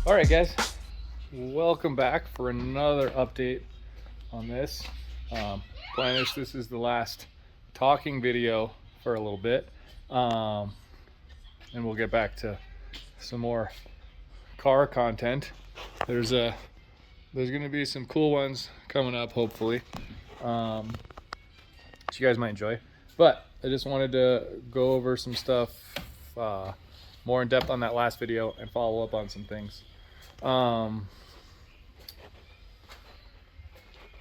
All right, guys, welcome back for another update on this. Planish, this is the last talking video for a little bit, and we'll get back to some more car content. There's going to be some cool ones coming up, hopefully, that you guys might enjoy. But I just wanted to go over some stuff more in depth on that last video and follow up on some things.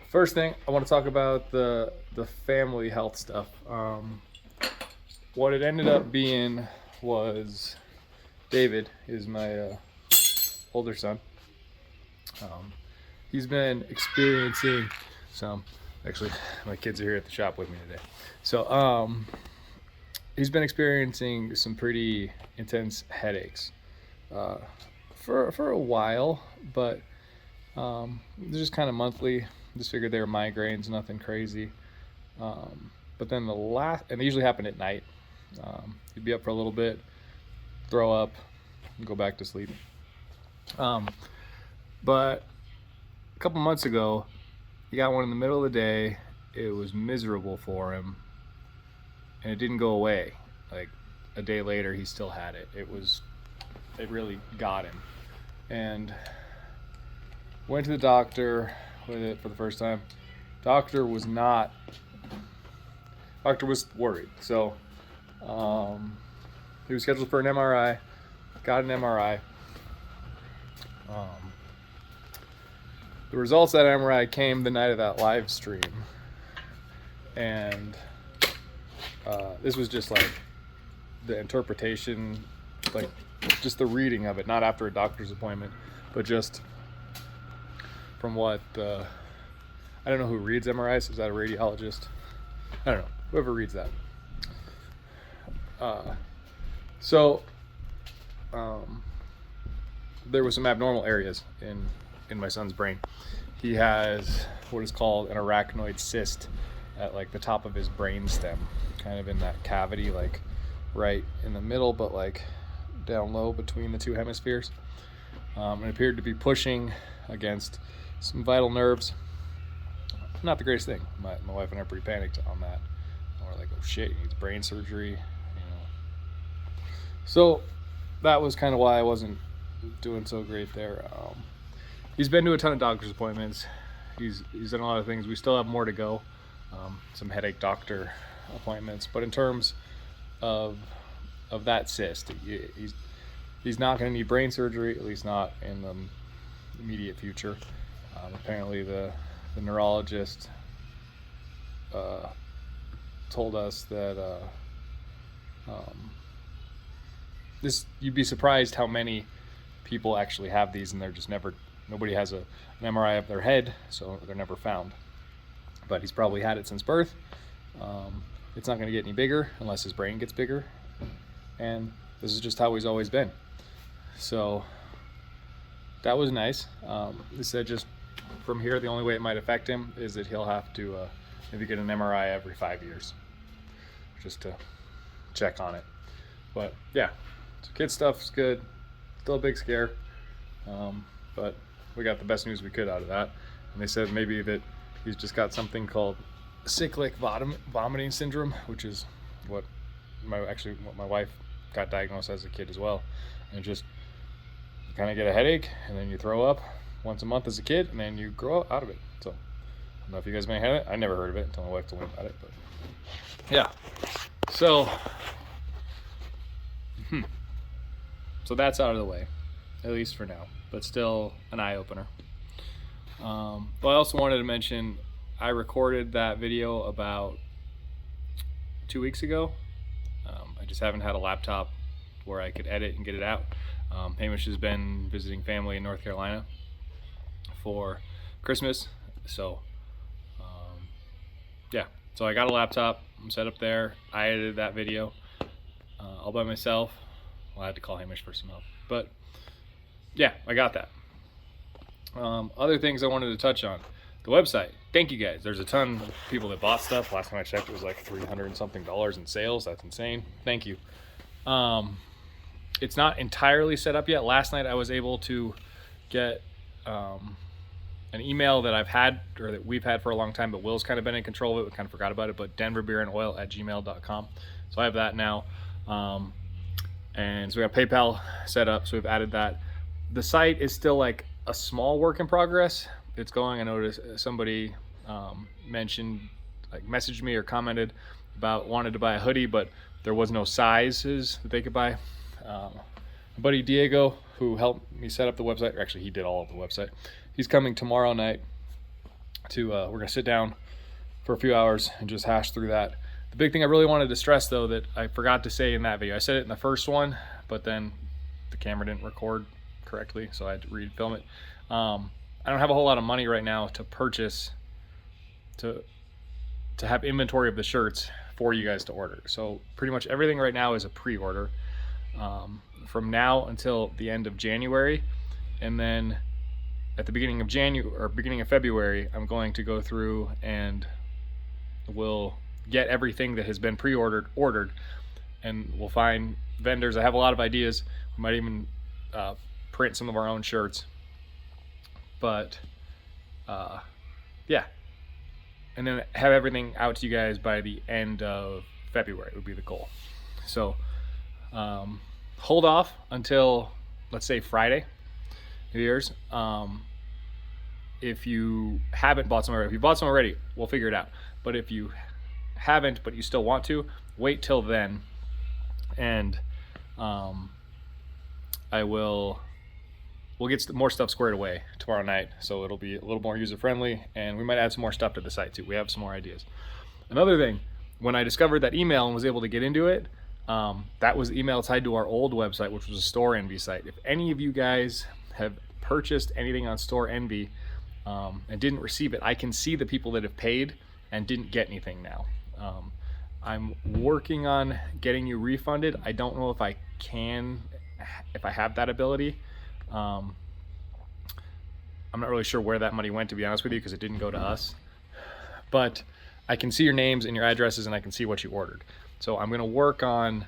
First thing, I want to talk about the family health stuff. What it ended up being was David is my older son. He's been experiencing some. Actually, my kids are here at the shop with me today. So he's been experiencing some pretty intense headaches for a while, but they're just kind of monthly. Just figured they were migraines, nothing crazy. But then and they usually happen at night. He'd be up for a little bit, throw up, and go back to sleep. But a couple months ago, he got one in the middle of the day. It was miserable for him, and it didn't go away. Like a day later, he still had it. It really got him, and went to the doctor with it for the first time. Doctor was worried, so he was scheduled for an MRI. Got an MRI. The results of that MRI came the night of that live stream, and this was just like the interpretation, like just the reading of it, not after a doctor's appointment, but just from what I don't know who reads MRIs. Is that a radiologist? I don't know. Whoever reads that. There was some abnormal areas in my son's brain. He has what is called an arachnoid cyst at like the top of his brain stem, kind of in that cavity, like right in the middle, but like down low between the two hemispheres. It appeared to be pushing against some vital nerves. Not the greatest thing. My wife and I are pretty panicked on that. And we're like, oh shit, he needs brain surgery, you know. So that was kind of why I wasn't doing so great there. He's been to a ton of doctor's appointments. He's done a lot of things. We still have more to go. Some headache doctor appointments. But in terms of that cyst, he's not going to need brain surgery, at least not in the immediate future. Apparently the neurologist told us that you'd be surprised how many people actually have these, and they're just nobody has an MRI of their head, so they're never found. But he's probably had it since birth. It's not going to get any bigger unless his brain gets bigger, and this is just how he's always been. So that was nice. They said just from here, the only way it might affect him is that he'll have to maybe get an MRI every 5 years just to check on it. But yeah, so kid stuff's good. Still a big scare, but we got the best news we could out of that. And they said maybe that he's just got something called cyclic vomiting syndrome, which is what my wife got diagnosed as a kid as well. And just you kind of get a headache, and then you throw up once a month as a kid, and then you grow out of it. So I don't know if you guys may have it. I never heard of it until my wife told me about it. But yeah, so that's out of the way, at least for now, but still an eye-opener. But I also wanted to mention I recorded that video about 2 weeks ago. I just haven't had a laptop where I could edit and get it out. Hamish has been visiting family in North Carolina for Christmas, so yeah, so I got a laptop. I'm set up there. I edited that video all by myself. Well, I had to call Hamish for some help, but yeah, I got that. Other things I wanted to touch on: the website. Thank you guys. There's a ton of people that bought stuff. Last time I checked, it was like $300 and something in sales. That's insane. Thank you. It's not entirely set up yet. Last night I was able to get an email that I've had, or that we've had for a long time, but Will's kind of been in control of it. We kind of forgot about it, but denverbeerandoil@gmail.com. So I have that now. And so we got PayPal set up, so we've added that. The site is still like a small work in progress. It's going. I noticed somebody messaged me or commented about wanted to buy a hoodie, but there was no sizes that they could buy. My buddy Diego, who helped me set up the website, or actually he did all of the website, he's coming tomorrow night to we're gonna sit down for a few hours and just hash through that. The big thing I really wanted to stress, though, that I forgot to say in that video, I said it in the first one, but then the camera didn't record correctly, so I had to refilm it. I don't have a whole lot of money right now to purchase, to have inventory of the shirts for you guys to order. So pretty much everything right now is a pre-order from now until the end of January, and then at the beginning of February, I'm going to go through and we'll get everything that has been ordered, and we'll find vendors. I have a lot of ideas. We might even print some of our own shirts, but yeah, and then have everything out to you guys by the end of February would be the goal. So hold off until, let's say, Friday, New Year's. If you haven't bought some already, if you bought some already, we'll figure it out. But if you haven't, but you still want to, wait till then, and we'll get more stuff squared away tomorrow night, so it'll be a little more user friendly, and we might add some more stuff to the site too. We have some more ideas. Another thing, when I discovered that email and was able to get into it, that was the email tied to our old website, which was a Store Envy site. If any of you guys have purchased anything on Store Envy and didn't receive it, I can see the people that have paid and didn't get anything now. I'm working on getting you refunded. I don't know if I have that ability. I'm not really sure where that money went, to be honest with you, because it didn't go to us. But I can see your names and your addresses, and I can see what you ordered. So I'm going to work on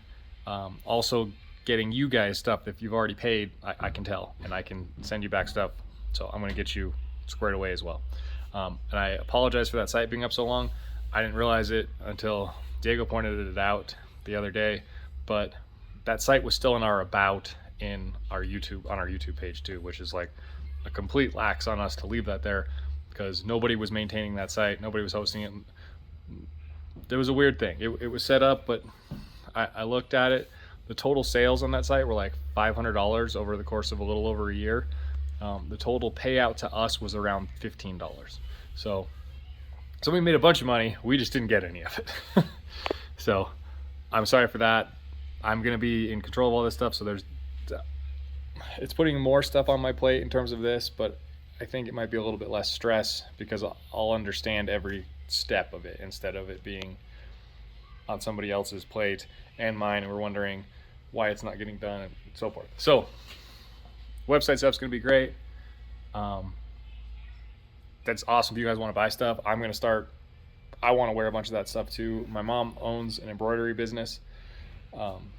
also getting you guys stuff. If you've already paid, I can tell, and I can send you back stuff. So I'm going to get you squared away as well. And I apologize for that site being up so long. I didn't realize it until Diego pointed it out the other day, but that site was still in our about on our YouTube page too, which is like a complete lax on us to leave that there, because nobody was maintaining that site, nobody was hosting it. There was a weird thing. It was set up, but I looked at it. The total sales on that site were like $500 over the course of a little over a year. The total payout to us was around $15. So we made a bunch of money. We just didn't get any of it. So I'm sorry for that. I'm going to be in control of all this stuff. So it's putting more stuff on my plate in terms of this, but I think it might be a little bit less stress because I'll understand every step of it instead of it being on somebody else's plate and mine, and we're wondering why it's not getting done and so forth. So website stuff's going to be great. That's awesome if you guys want to buy stuff. I want to wear a bunch of that stuff too. My mom owns an embroidery business.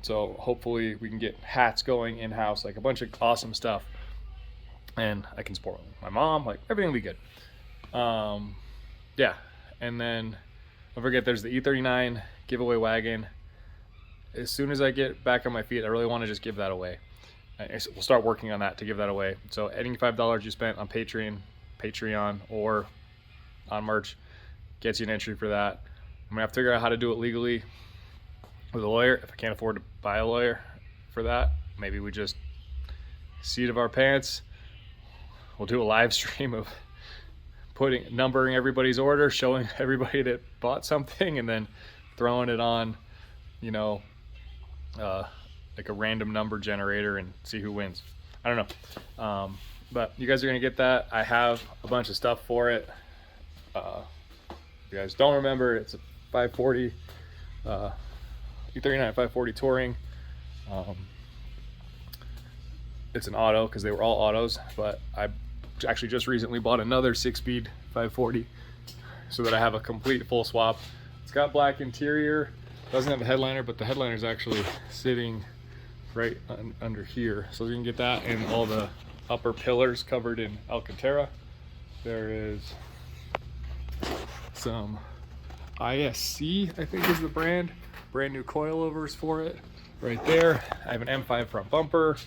So hopefully we can get hats going in-house, like a bunch of awesome stuff, and I can support my mom, like everything will be good. Yeah. And then don't forget, there's the E39 giveaway wagon. As soon as I get back on my feet, I really want to just give that away. We'll start working on that to give that away. So any $5 you spent on Patreon or on merch gets you an entry for that. I'm gonna have to figure out how to do it legally with a lawyer. If I can't afford to buy a lawyer for that, maybe we just seat of our pants. We'll do a live stream of numbering everybody's order, showing everybody that bought something, and then throwing it on, like a random number generator and see who wins. I don't know. But you guys are gonna get that. I have a bunch of stuff for it. If you guys don't remember, it's a 540 E39 540 touring. It's an auto because they were all autos, but I actually just recently bought another 6-speed 540 so that I have a complete full swap. It's got black interior, doesn't have a headliner, but the headliner is actually sitting right under here, so you can get that and all the upper pillars covered in Alcantara. There is some ISC, I think is the brand. Brand new coilovers for it right there. I have an M5 front bumper.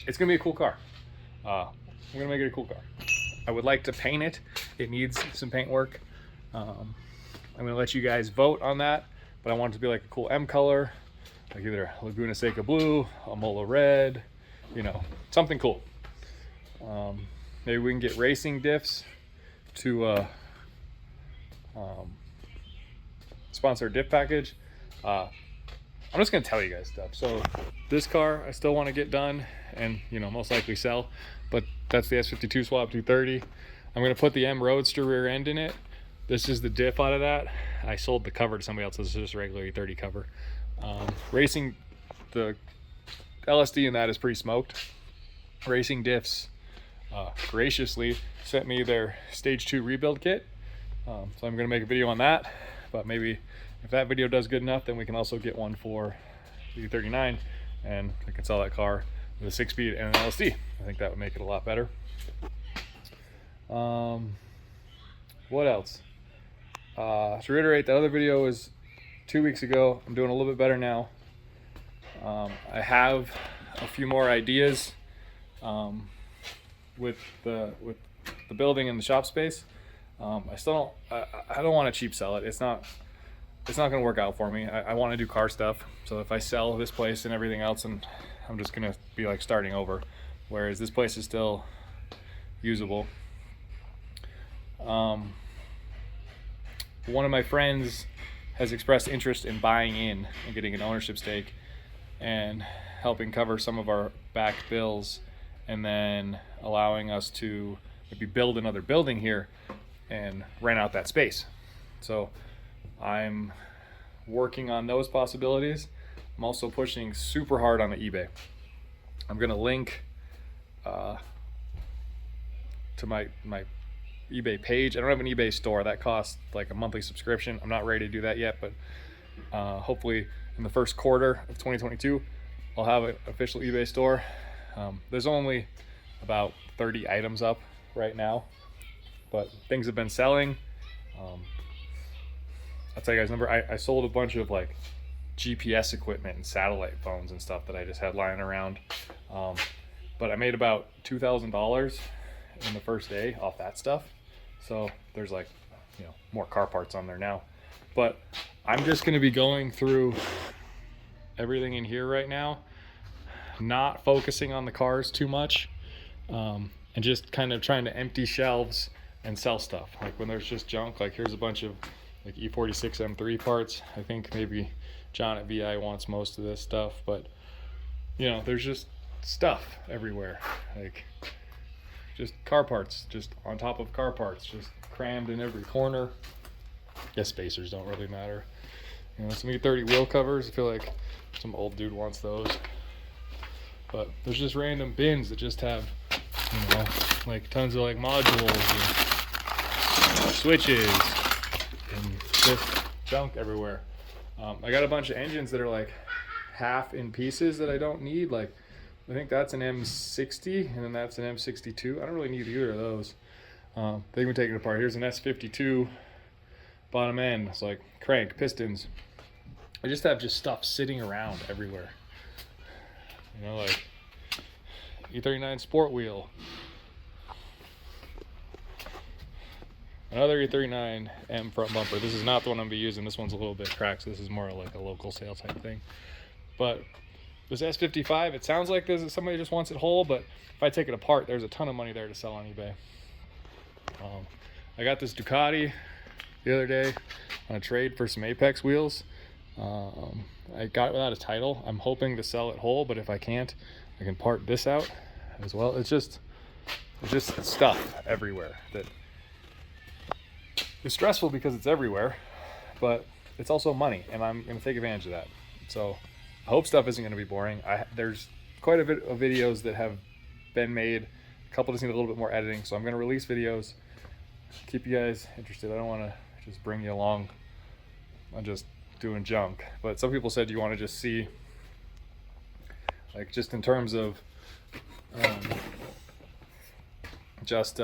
It's gonna be a cool car. I'm gonna make it a cool car. I would like to paint it. It needs some paint work. I'm gonna let you guys vote on that, but I want it to be like a cool M color, like either Laguna Seca blue, a Mola red, you know, something cool. Maybe we can get racing diffs to sponsor a diff package. I'm just gonna tell you guys stuff. So this car I still want to get done and, you know, most likely sell, but that's the S52 swap 230. I'm gonna put the M Roadster rear end in it. This is the diff out of that. I sold the cover to somebody else. This is just a regular 30 cover. Racing, the LSD in that is pretty smoked. Racing Diffs graciously sent me their stage 2 rebuild kit. So I'm gonna make a video on that, but maybe if that video does good enough, then we can also get one for the 39 and I can sell that car with a 6-speed and an LSD. I think that would make it a lot better. What else? To reiterate, the other video was 2 weeks ago. I'm doing a little bit better now. I have a few more ideas with the building and the shop space. I still don't. I don't want to cheap sell it. It's not going to work out for me. I want to do car stuff. So if I sell this place and everything else, and I'm just going to be like starting over. Whereas this place is still usable. One of my friends has expressed interest in buying in and getting an ownership stake and helping cover some of our back bills, and then allowing us to maybe build another building here and rent out that space. So I'm working on those possibilities. I'm also pushing super hard on the eBay. I'm gonna link to my eBay page. I don't have an eBay store. That costs like a monthly subscription. I'm not ready to do that yet, but hopefully in the first quarter of 2022 I'll have an official eBay store. There's only about 30 items up right now, but things have been selling. I'll tell you guys, I sold a bunch of like GPS equipment and satellite phones and stuff that I just had lying around, but I made about $2,000 in the first day off that stuff. So there's like, you know, more car parts on there now, but I'm just going to be going through everything in here right now, not focusing on the cars too much, and just kind of trying to empty shelves and sell stuff. Like when there's just junk, like here's a bunch of like E46 M3 parts. I think maybe John at VI wants most of this stuff, but you know, there's just stuff everywhere, like just car parts, just on top of car parts, just crammed in every corner. Guess spacers don't really matter. You know, some E30 wheel covers, I feel like some old dude wants those. But there's just random bins that just have, you know, like tons of like modules and switches and just junk everywhere. I got a bunch of engines that are like half in pieces that I don't need. Like I think that's an M60 and then that's an M62. I don't really need either of those. They can take it apart. Here's an S52 bottom end. It's like crank, pistons. I just have stuff sitting around everywhere. You know, like E39 sport wheel. Another E39 M front bumper. This is not the one I'm gonna be using. This one's a little bit cracked, so this is more like a local sale type thing. But this S55, it sounds like somebody just wants it whole, but if I take it apart, there's a ton of money there to sell on eBay. I got this Ducati the other day on a trade for some Apex wheels. I got it without a title. I'm hoping to sell it whole, but if I can't, I can part this out as well. It's just stuff everywhere that is stressful because it's everywhere, but it's also money, and I'm going to take advantage of that. So I hope stuff isn't going to be boring. There's quite a bit of videos that have been made. A couple just need a little bit more editing, so I'm going to release videos. Keep you guys interested. I don't want to just bring you along on just doing junk, but some people said you want to just see like just in terms of just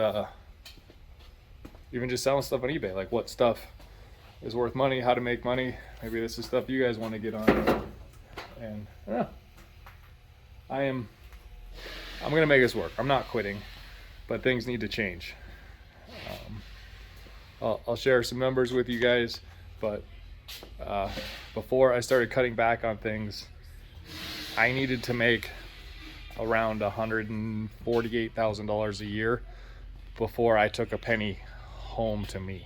even just selling stuff on eBay, like what stuff is worth money, how to make money. Maybe this is stuff you guys want to get on. And yeah, I'm gonna make this work. I'm not quitting, but things need to change. I'll share some numbers with you guys, but before I started cutting back on things, I needed to make around $148,000 a year before I took a penny home to me.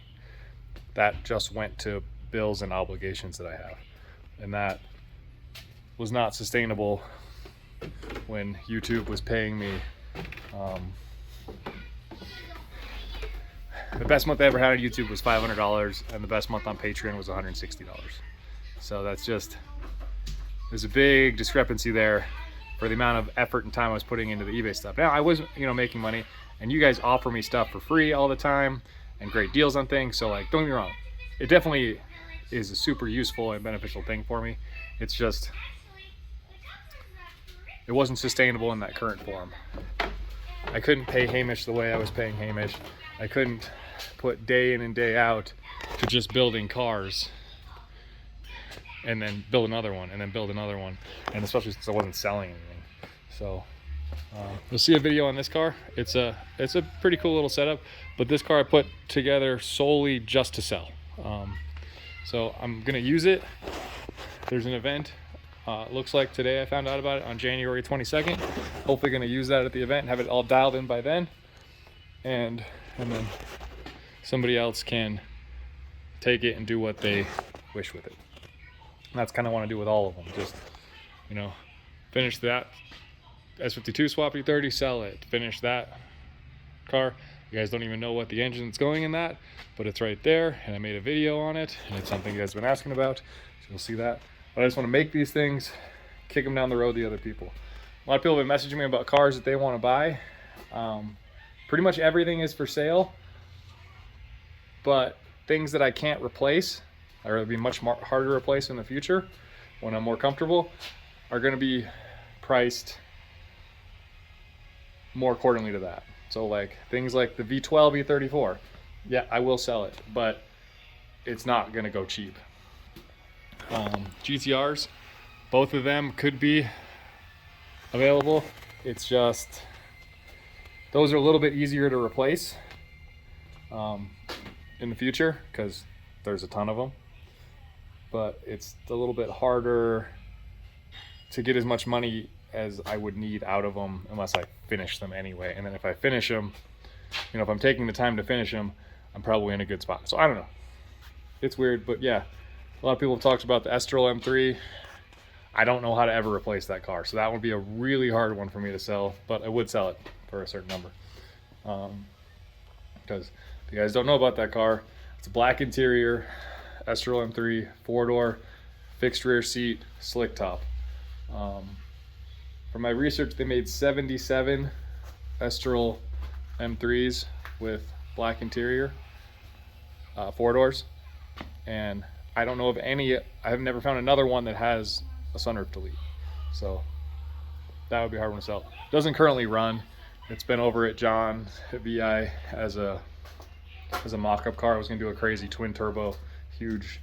That just went to bills and obligations that I have, and that was not sustainable when YouTube was paying me. The best month I ever had on YouTube was $500, and the best month on Patreon was $160. So that's just, there's a big discrepancy there for the amount of effort and time I was putting into the eBay stuff. Now I was, making money, and you guys offer me stuff for free all the time and great deals on things. So like, don't get me wrong, it definitely is a super useful and beneficial thing for me. It's just, it wasn't sustainable in that current form. I couldn't pay Hamish the way I was paying Hamish. I couldn't put day in and day out to just building cars and then build another one and then build another one, and especially since I wasn't selling anything. So you'll see a video on this car. It's a pretty cool little setup, but this car I put together solely just to sell. So I'm gonna use it. There's an event, looks like today I found out about it, on January 22nd. Hopefully gonna use that at the event and have it all dialed in by then, and then somebody else can take it and do what they wish with it. And that's kind of what I do with all of them. Just, finish that S52 swap E30, sell it. Finish that car. You guys don't even know what the engine's going in that, but it's right there, and I made a video on it, and it's something you guys have been asking about, so you'll see that. But I just want to make these things, kick them down the road to other people. A lot of people have been messaging me about cars that they want to buy. Pretty much everything is for sale, but things that I can't replace, or it'll be much harder to replace in the future when I'm more comfortable, are going to be priced more accordingly to that. So like things like the V12 E34, yeah, I will sell it, but it's not going to go cheap. GTRs, both of them could be available. It's just, those are a little bit easier to replace in the future because there's a ton of them, but it's a little bit harder to get as much money as I would need out of them unless I finish them anyway. And then if I finish them, if I'm taking the time to finish them, I'm probably in a good spot. So I don't know, it's weird, but yeah, a lot of people have talked about the Estral M3. I don't know how to ever replace that car, so that would be a really hard one for me to sell, but I would sell it for a certain number. Because if you guys don't know about that car, it's a black interior, Estral M3, 4-door, fixed rear seat, slick top. From my research, they made 77 Estral M3s with black interior, 4 doors, and I don't know of any, I've never found another one that has a sunroof delete. So that would be a hard one to sell. Doesn't currently run. It's been over at John at VI as a mock-up car. I was gonna do a crazy twin turbo, huge,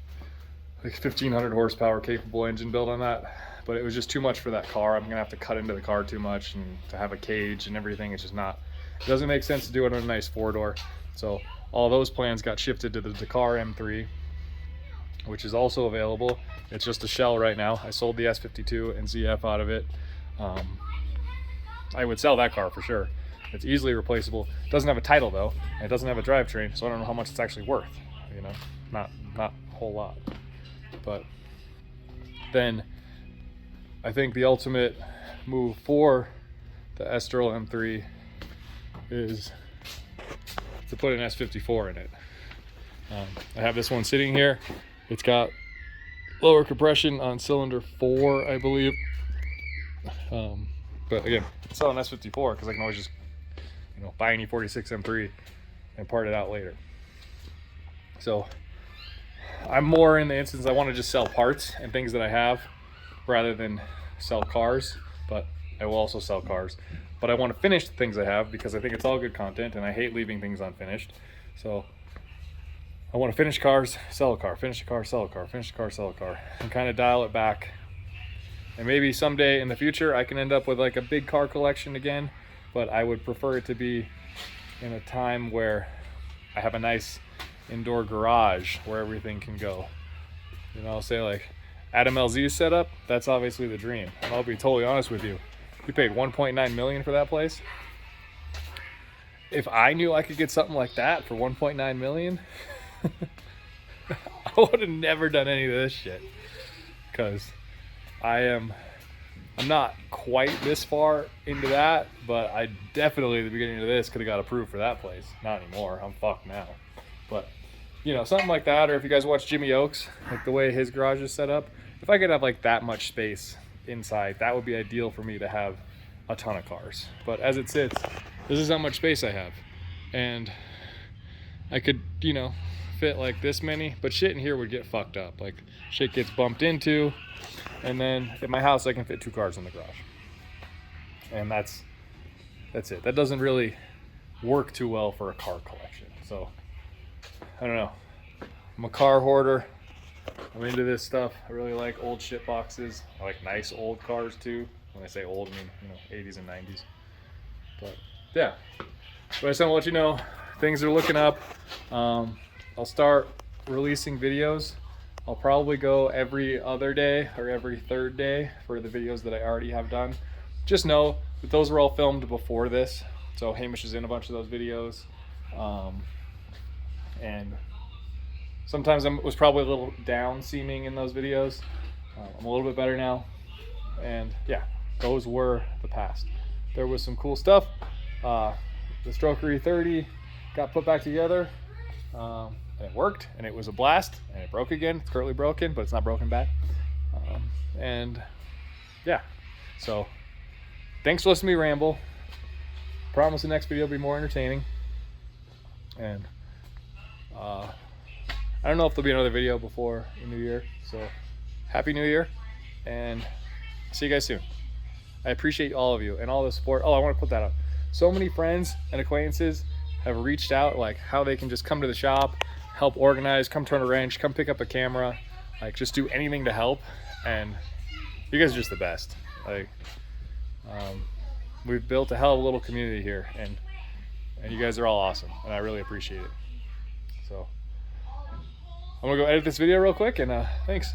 like 1500 horsepower capable engine build on that, but it was just too much for that car. I'm gonna have to cut into the car too much, and to have a cage and everything, it's just not, it doesn't make sense to do it on a nice 4-door. So all those plans got shifted to the Dakar M3, which is also available. It's just a shell right now. I sold the S52 and ZF out of it. I would sell that car for sure. It's easily replaceable. It doesn't have a title though, and it doesn't have a drivetrain, so I don't know how much it's actually worth. Not a whole lot. But then I think the ultimate move for the Estral M3 is to put an S54 in it. I have this one sitting here. It's got lower compression on cylinder 4, I believe. But again, I'm selling S54 because I can always just, buy an E46 M3 and part it out later. So I'm more in the instance I want to just sell parts and things that I have rather than sell cars. but I will also sell cars. But I want to finish the things I have because I think it's all good content, and I hate leaving things unfinished. So I want to finish cars, sell a car, finish a car, sell a car, finish a car, sell a car, and kind of dial it back. And maybe someday in the future I can end up with like a big car collection again, but I would prefer it to be in a time where I have a nice indoor garage where everything can go. You know, say like Adam LZ's setup, that's obviously the dream. And I'll be totally honest with you. We paid $1.9 million for that place. If I knew I could get something like that for $1.9 million, I would have never done any of this shit. Because I'm not quite this far into that, but I definitely at the beginning of this could have got approved for that place. Not anymore. I'm fucked now. But you know, something like that, or if you guys watch Jimmy Oaks, like the way his garage is set up, if I could have like that much space inside, that would be ideal for me to have a ton of cars. But as it sits, this is how much space I have, and I could, you know, fit like this many, but shit in here would get fucked up. Like shit gets bumped into, and then at my house I can fit 2 cars in the garage, and that's it. That doesn't really work too well for a car collection. So I don't know. I'm a car hoarder. I'm into this stuff. I really like old shit boxes. I like nice old cars too. When I say old, I mean, you know, 80s and 90s. But yeah. But I just want to let you know, things are looking up. I'll start releasing videos. I'll probably go every other day or every third day for the videos that I already have done. Just know that those were all filmed before this. So Hamish is in a bunch of those videos. And sometimes I was probably a little down seeming in those videos. I'm a little bit better now. And yeah, those were the past. There was some cool stuff. The Strokery 30 got put back together. And it worked, and it was a blast, and it broke again. It's currently broken, but it's not broken back. And yeah, so thanks for listening to me ramble. Promise the next video will be more entertaining. And I don't know if there'll be another video before the new year, so happy new year, and see you guys soon. I appreciate all of you and all the support. Oh, I want to put that up. So many friends and acquaintances have reached out, like how they can just come to the shop, help organize, come turn a wrench, come pick up a camera, like just do anything to help. And you guys are just the best. Like we've built a hell of a little community here, and you guys are all awesome, and I really appreciate it. So I'm gonna go edit this video real quick, and thanks.